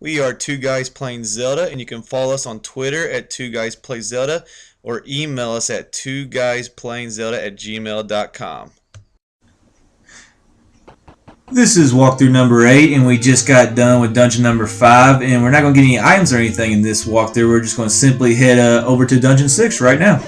We are Two Guys Playing Zelda, and you can follow us on Twitter at Two Guys Play Zelda or email us at twoguysPlayingZelda@gmail.com. This is walkthrough number 8, and we just got done with dungeon number 5, and we're not going to get any items or anything in this walkthrough. We're just going to simply head over to dungeon 6 right now.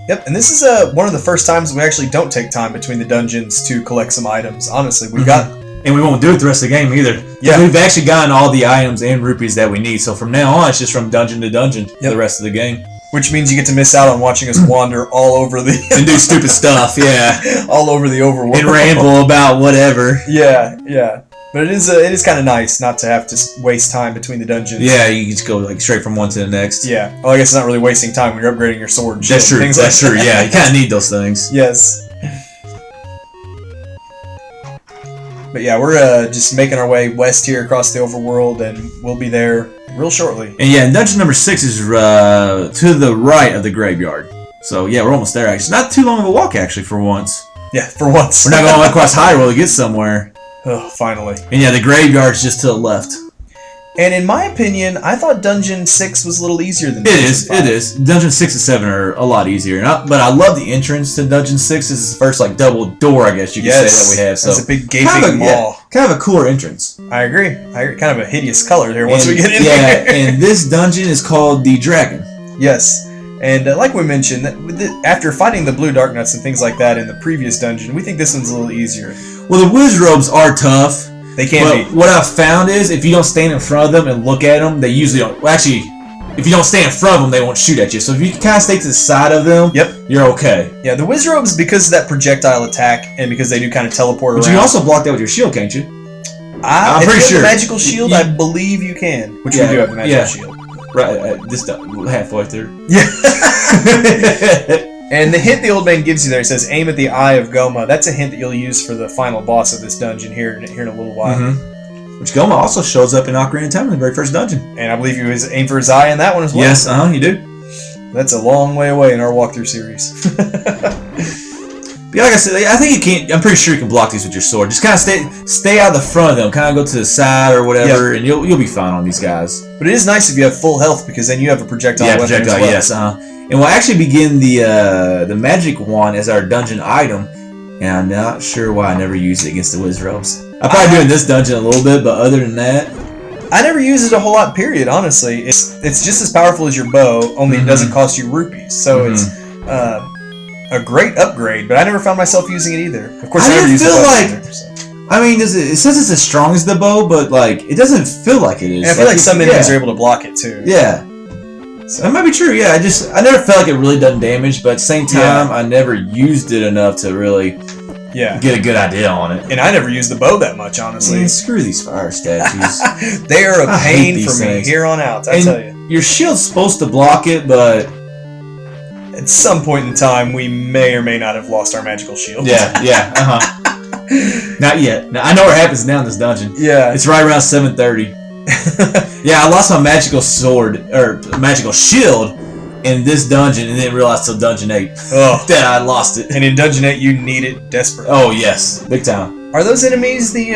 Yep, and this is one of the first times we actually don't take time between the dungeons to collect some items. Honestly, we got... And we won't do it the rest of the game either. Yeah. We've actually gotten all the items and rupees that we need, so from now on, it's just from dungeon to dungeon for the rest of the game. Which means you get to miss out on watching us wander all over the... and do stupid stuff, yeah. all over the overworld. And ramble about whatever. Yeah. But it is kind of nice not to have to waste time between the dungeons. Yeah, you just go like straight from one to the next. Yeah. Well, I guess it's not really wasting time when you're upgrading your sword and shield. That's true. Things That's like true. Yeah, you kind of need those things. Yes. But yeah, we're just making our way west here across the overworld, and we'll be there real shortly. And yeah, dungeon number 6 is to the right of the graveyard. So yeah, we're almost there actually. Not too long of a walk actually for once. Yeah, for once. We're not going across Hyrule to get somewhere. Oh, finally. And yeah, the graveyard's just to the left. And in my opinion, I thought Dungeon 6 was a little easier than Dungeon 5. It is. Dungeon 6 and 7 are a lot easier. But I love the entrance to Dungeon 6. This is the first like double door, I guess you could say that we have. So it's a big gaping maw. Kind of a cooler entrance. I agree. Kind of a hideous color here once we get in there. there. And this dungeon is called the Dragon. Yes. And like we mentioned, after fighting the blue dark nuts and things like that in the previous dungeon, we think this one's a little easier. Well, the whiz robes are tough. They can be. What I've found is if you don't stand in front of them and look at them, they usually don't. Well, actually, if you don't stand in front of them, they won't shoot at you. So if you kind of stay to the side of them, you're okay. Yeah, the whiz robes, because of that projectile attack and because they do kind of teleport around. But you can also block that with your shield, can't you? I'm pretty sure. Magical shield, I believe you can. Which we do have the magical shield. Right, this halfway through. Yeah. And the hint the old man gives you there, he says, aim at the eye of Goma. That's a hint that you'll use for the final boss of this dungeon here in a little while. Which Goma also shows up in Ocarina of Time in the very first dungeon. And I believe you aim for his eye in that one as well. Yes, you do. That's a long way away in our walkthrough series. But like I said, I think you can't. I'm pretty sure you can block these with your sword. Just kind of stay out the front of them. Kind of go to the side or whatever, and you'll be fine on these guys. But it is nice if you have full health because then you have a projectile weapon as well. Yes. And we'll actually begin the magic wand as our dungeon item. And I'm not sure why I never used it against the whiz robes. I probably do in this dungeon a little bit, but other than that, I never use it a whole lot. Period. Honestly, it's just as powerful as your bow, only it doesn't cost you rupees. So it's a great upgrade. But I never found myself using it either. Of course, I never used it either. I mean, it says it's as strong as the bow, but like it doesn't feel like it is. And I feel like some enemies are able to block it too. Yeah. So. That might be true, yeah. I never felt like it really done damage, but at the same time, I never used it enough to really get a good idea on it. And I never used the bow that much, honestly. Man, screw these fire statues. They are a pain for me here on out, I tell you. Your shield's supposed to block it, but at some point in time, we may or may not have lost our magical shield. Yeah, Not yet. Now, I know what happens now in this dungeon. Yeah. It's right around 7:30. Yeah, I lost my magical sword or magical shield in this dungeon, and didn't realize till Dungeon 8 that I lost it. And in Dungeon 8, you need it desperately. Oh yes, big time. Are those enemies the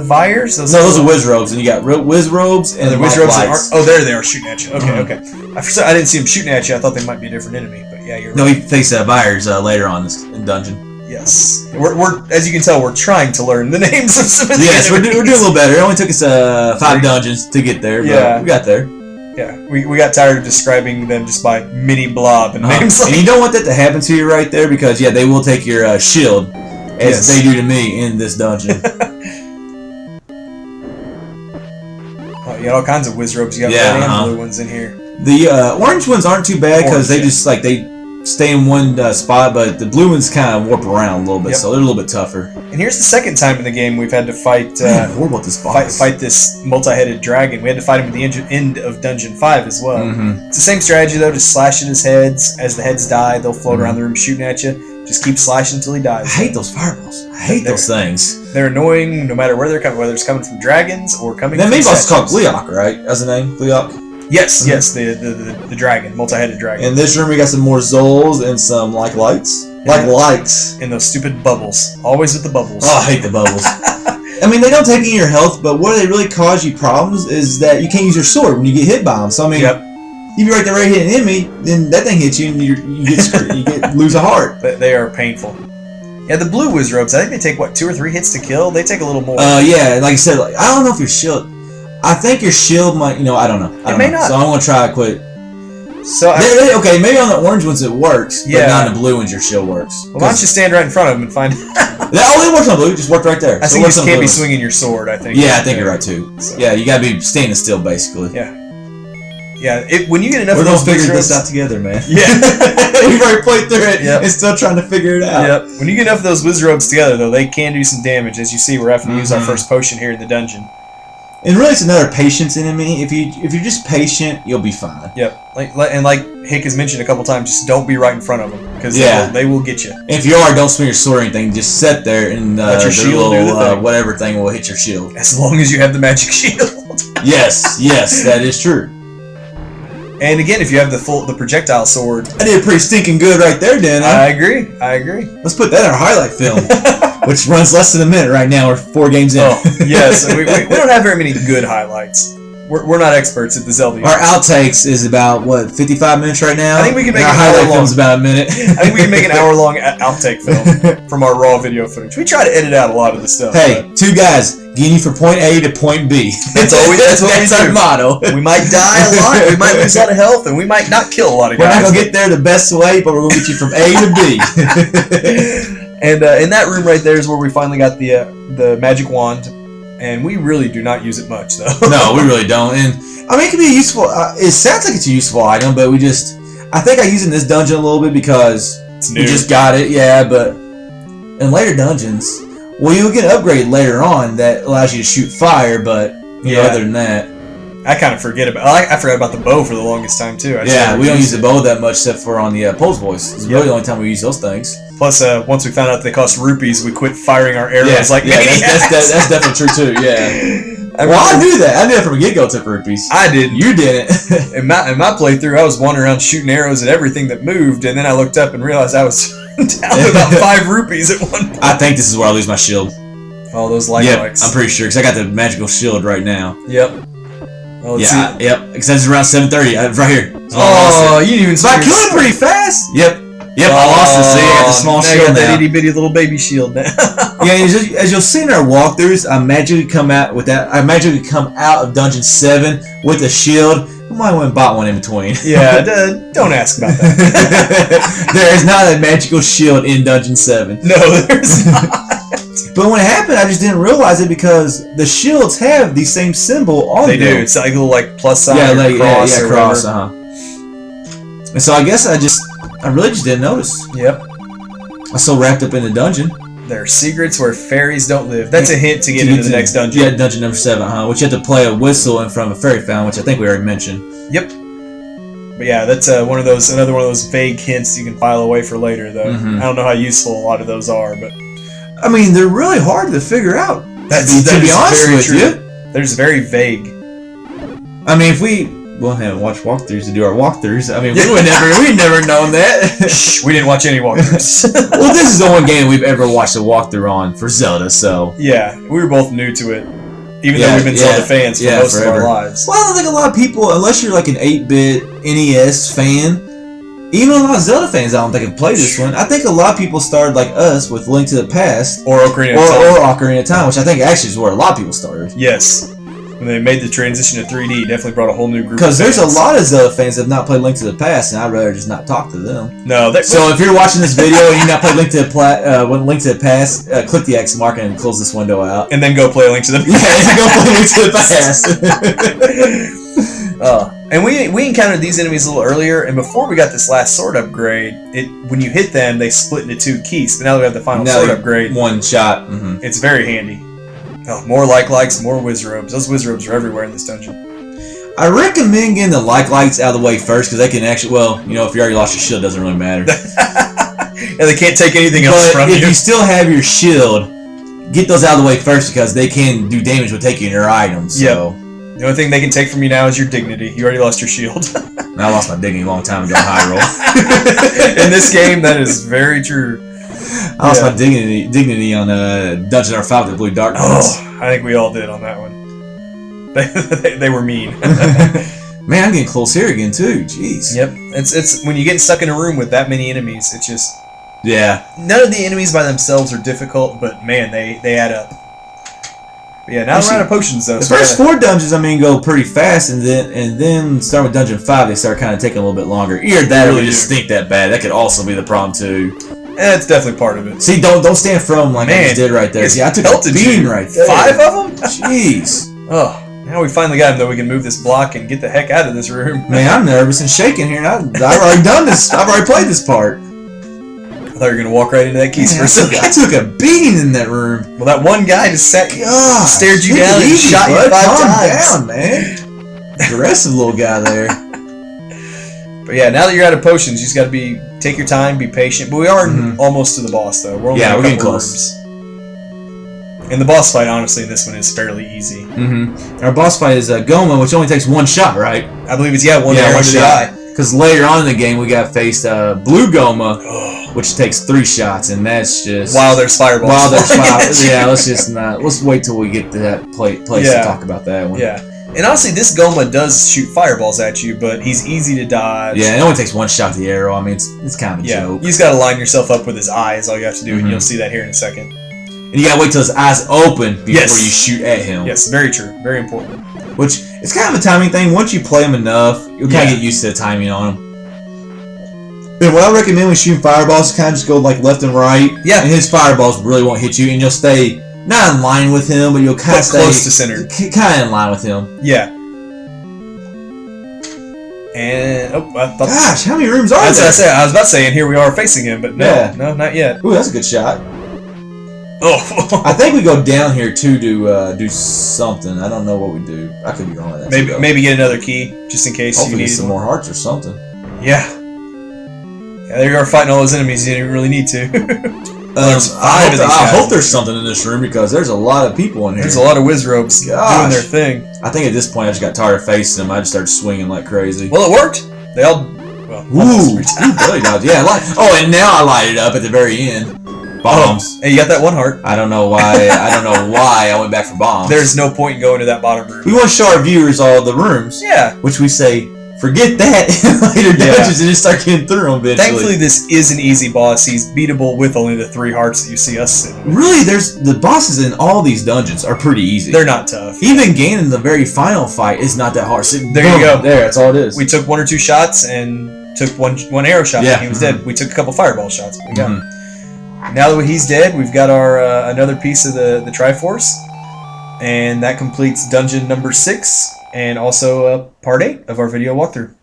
Vyres? No, those are whiz robes, and you got whiz robes and the whiz robes. There they are shooting at you. Okay. I didn't see them shooting at you. I thought they might be a different enemy, but yeah, you're right. No, we face Vyres later on in dungeon. Yes, we're as you can tell, we're trying to learn the names of some of the enemies. We're doing a little better. It only took us 5 dungeons to get there, but we got there. Yeah, we got tired of describing them just by mini blob and names. And you don't want that to happen to you right there because they will take your shield as they do to me in this dungeon. You got all kinds of whiz robes. You got red and blue ones in here. The orange ones aren't too bad because they just they stay in one spot, but the blue ones kind of warp around a little bit, so they're a little bit tougher. And here's the second time in the game we've had to fight fight this multi-headed dragon. We had to fight him at the end of Dungeon 5 as well. It's the same strategy though, just slash at his heads. As the heads die, they'll float around the room shooting at you. Just keep slashing until he dies. I hate those fireballs. I hate those things. They're annoying no matter where they're coming, whether it's coming from dragons or coming from main boss is called Gleeok, right? That's the name? Gleeok? Yes, the dragon, multi-headed dragon. In this room we got some more Zols and some lights. Lights. And those stupid bubbles. Always with the bubbles. Oh, I hate the bubbles. I mean, they don't take any of your health, but where they really cause you problems is that you can't use your sword when you get hit by them. So I mean, you be right there, hitting an enemy, then that thing hits you, and you lose a heart. They are painful. Yeah, the blue Wizrobes, I think they take, what, 2 or 3 hits to kill? They take a little more. Yeah, like I said, I don't know if your shield... I think your shield might... I don't know. It may not. So I'm going to try to quit. So okay, maybe on the orange ones it works, but not on the blue ones your shield works. Well, why don't you stand right in front of them and find... That only works on blue, just work right there. I think you just can't be swinging your sword, I think. Yeah, I think you're right, too. So. Yeah, you got to be standing still, basically. Yeah. Yeah, when you get enough of those figure Wizrobes... this out together, man. Yeah. We've already played through it and still trying to figure it out. Yep. When you get enough of those Wizrobes together, though, they can do some damage. As you see, we're having to use our first potion here in the dungeon. And really, it's another patience enemy. If you're just patient, you'll be fine. Yep. Like Hick has mentioned a couple times, just don't be right in front of them, because they will get you. And if you are, don't swing your sword or anything. Just sit there and let your shield little, do the thing. whatever thing will hit your shield. As long as you have the magic shield. Yes, that is true. And again, if you have the projectile sword, I did pretty stinking good right there, didn't I? I agree. Let's put that in our highlight film, which runs less than a minute right now. We're 4 games in. Oh, yes. we don't have very many good highlights. We're not experts at the Zelda. Our outtakes is about 55 minutes right now. I think we can make our highlight film's about a minute. I think we can make an hour-long outtake film from our raw video footage. We try to edit out a lot of the stuff. Hey, 2 guys getting you from point A to point B. That's what we do. Our motto. We might die a lot. We might lose a lot of health, and we might not kill a lot of guys. We're not gonna get there the best way, but we're gonna get you from A to B. And in that room right there is where we finally got the magic wand. And we really do not use it much, though. No, we really don't. And I mean, it can be a useful. It sounds like it's a useful item, but I think I use it in this dungeon a little bit because we just got it. Yeah, but in later dungeons, you'll get an upgrade later on that allows you to shoot fire. But other than that, I kind of forget about. I forgot about the bow for the longest time too. We don't use the bow that much except for on the pulse voice. It's really the only time we use those things. Plus, once we found out they cost rupees, we quit firing our arrows that's definitely true too. Yeah. I knew that. I knew that from a get-go took rupees. I didn't. You didn't. in my playthrough, I was wandering around shooting arrows at everything that moved, and then I looked up and realized I was down to about 5 rupees at one point. I think this is where I lose my shield. All those lights. I'm pretty sure because I got the magical shield right now. Yep. Oh, Yep. Because it's around 7:30. Right here. Oh, you didn't even. So I killed it pretty fast. Yep. I lost it. See, I got the small shield now. I got that itty bitty little baby shield now. As you'll see in our walkthroughs, I magically come out with that. I magically come out of Dungeon 7 with a shield. I might want to buy one in between. Yeah, don't ask about that. There is not a magical shield in Dungeon 7. No, there's not. But when it happened, I just didn't realize it because the shields have the same symbol on them. They do. It's like a little plus sign. Cross. Cross. And so I guess I really just didn't notice. Yep. I was so wrapped up in the dungeon. There are secrets where fairies don't live. That's a hint to get into the next dungeon. Yeah, dungeon number 7, which you have to play a whistle in front of a fairy fountain, which I think we already mentioned. Yep. But yeah, that's another one of those vague hints you can file away for later, though. I don't know how useful a lot of those are, but I mean, they're really hard to figure out. To be honest with you, they're just very vague. I mean, if we haven't watched walkthroughs to do our walkthroughs. I mean, we'd never known that. Shh, we didn't watch any walkthroughs. Well, this is the only game we've ever watched a walkthrough on for Zelda, so yeah, we were both new to it, even though we've been Zelda fans for most of our lives. Well, I don't think a lot of people, unless you're like an 8-bit NES fan, even a lot of Zelda fans, I don't think have played this one. I think a lot of people started like us with Link to the Past or Ocarina of Time, or Ocarina of Time, which I think actually is where a lot of people started. Yes. When they made the transition to 3D, definitely brought a whole new group. Because there's a lot of Zelda fans that have not played Link to the Past, and I'd rather just not talk to them. No, so if you're watching this video and you've not played Link to the Past, click the X mark and close this window out, and then go play Link to the Past. Yeah, go play Link to the Past. And we encountered these enemies a little earlier, and before we got this last sword upgrade, when you hit them, they split into 2 keys. But now that we have the final sword upgrade, one shot. It's very handy. Oh, more likes, more Wizrobes. Those Wizrobes are everywhere in this dungeon. I recommend getting the lights out of the way first, because they can actually, if you already lost your shield, it doesn't really matter. Yeah, they can't take anything else from you. If you still have your shield, get those out of the way first, because they can do damage with taking your items. So. Yep. The only thing they can take from you now is your dignity. You already lost your shield. I lost my dignity a long time ago in Hyrule. In this game, that is very true. I lost my dignity on Dungeon R5 with Blue Dark Prince. Oh, I think we all did on that one. They were mean. Man, I'm getting close here again too. Jeez. Yep. It's when you get stuck in a room with that many enemies, it's just none of the enemies by themselves are difficult, but man, they add up. But yeah, now we're out of potions though. The first 4 dungeons, go pretty fast, and then start with dungeon 5, they start kind of taking a little bit longer. Either that, or they just stink that bad. That could also be the problem too. That's definitely part of it. See, don't stand firm like I just did right there. See, I took a beating right there. 5 of them? Jeez. Oh, now we finally got him though. We can move this block and get the heck out of this room. Man, I'm nervous and shaking here. I've already done this. I've already played this part. I thought you were gonna walk right into that keys for a second. I took a beating in that room. Well, that one guy just stared you down and shot you 5 times. Calm down, man. Aggressive little guy there. But yeah, now that you're out of potions, you just got to take your time, be patient. But we are almost to the boss, though. We're only we're getting close. And the boss fight, honestly, in this one is fairly easy. Our boss fight is Goma, which only takes 1 shot, right? I believe it's one shot. Because later on in the game, we got faced Blue Goma, which takes 3 shots, and that's just while there's fireballs. While there's fireballs, let's wait till we get to that place to talk about that one. Yeah. And honestly, this Goma does shoot fireballs at you, but he's easy to dodge. Yeah, it only takes 1 shot to the arrow. I mean, it's kind of a joke. You just got to line yourself up with his eyes. All you have to do, and you'll see that here in a second. And you got to wait till his eyes open before you shoot at him. Yes, very true. Very important. Which, it's kind of a timing thing. Once you play him enough, you'll kind of get used to the timing on him. And what I recommend when shooting fireballs, kind of just go like left and right. Yeah. And his fireballs really won't hit you, and you'll stay not in line with him, but you'll kind of stay close to center. Kind of in line with him. Yeah. And I thought, gosh, how many rooms are there? I was about to say, and here we are facing him, but no, not yet. Ooh, that's a good shot. Oh, I think we go down here too to do something. I don't know what we do. I could be wrong with that. Maybe get another key just in case. Hopefully, get some more hearts or something. Yeah. There you are fighting all those enemies you didn't really need to. I hope there's something in this room because there's a lot of people in here. There's a lot of Wizrobes doing their thing. I think at this point I just got tired of facing them. I just started swinging like crazy. Well, it worked. They all. Well, ooh, really dodged. Yeah. And now I light it up at the very end. Bombs. Hey, you got that 1 heart. I don't know why. I went back for bombs. There's no point in going to that bottom room. We want to show our viewers all the rooms. Yeah. Which we say, forget that later dungeons and just start getting through them eventually. Thankfully, this is an easy boss. He's beatable with only the 3 hearts that you see us sitting with. Really, the bosses in all these dungeons are pretty easy. They're not tough. Even gaining the very final fight is not that hard. So, there you go. There, that's all it is. We took 1 or 2 shots and took one arrow shot. Yeah. He was dead. We took a couple fireball shots. But we got him. Now that he's dead, we've got our another piece of the Triforce, and that completes dungeon number 6 and also part 8 of our video walkthrough.